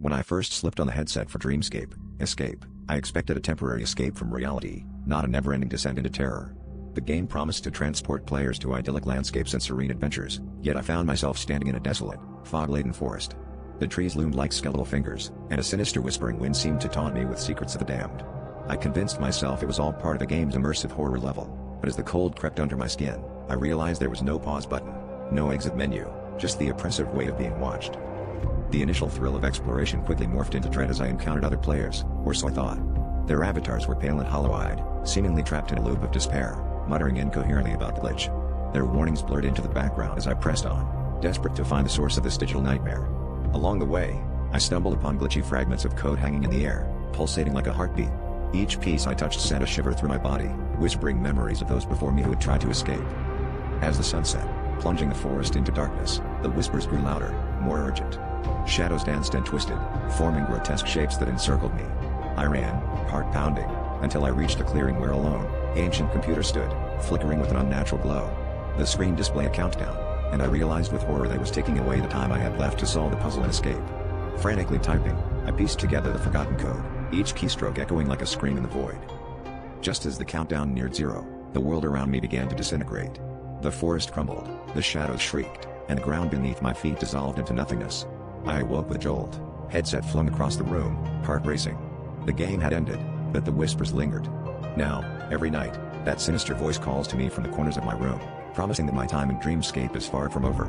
When I first slipped on the headset for Dreamscape, Escape, I expected a temporary escape from reality, not a never-ending descent into terror. The game promised to transport players to idyllic landscapes and serene adventures, yet I found myself standing in a desolate, fog-laden forest. The trees loomed like skeletal fingers, and a sinister whispering wind seemed to taunt me with secrets of the damned. I convinced myself it was all part of the game's immersive horror level, but as the cold crept under my skin, I realized there was no pause button, no exit menu, just the oppressive weight of being watched. The initial thrill of exploration quickly morphed into dread as I encountered other players, or so I thought. Their avatars were pale and hollow-eyed, seemingly trapped in a loop of despair, muttering incoherently about the glitch. Their warnings blurred into the background as I pressed on, desperate to find the source of this digital nightmare. Along the way, I stumbled upon glitchy fragments of code hanging in the air, pulsating like a heartbeat. Each piece I touched sent a shiver through my body, whispering memories of those before me who had tried to escape. As the sun set, plunging the forest into darkness, the whispers grew louder, more urgent. Shadows danced and twisted, forming grotesque shapes that encircled me. I ran, heart pounding, until I reached a clearing where a lone, ancient computer stood, flickering with an unnatural glow. The screen displayed a countdown, and I realized with horror that it was ticking away the time I had left to solve the puzzle and escape. Frantically typing, I pieced together the forgotten code, each keystroke echoing like a scream in the void. Just as the countdown neared zero, the world around me began to disintegrate. The forest crumbled, the shadows shrieked, and the ground beneath my feet dissolved into nothingness. I awoke with a jolt, headset flung across the room, heart racing. The game had ended, but the whispers lingered. Now, every night, that sinister voice calls to me from the corners of my room, promising that my time in Dreamscape is far from over.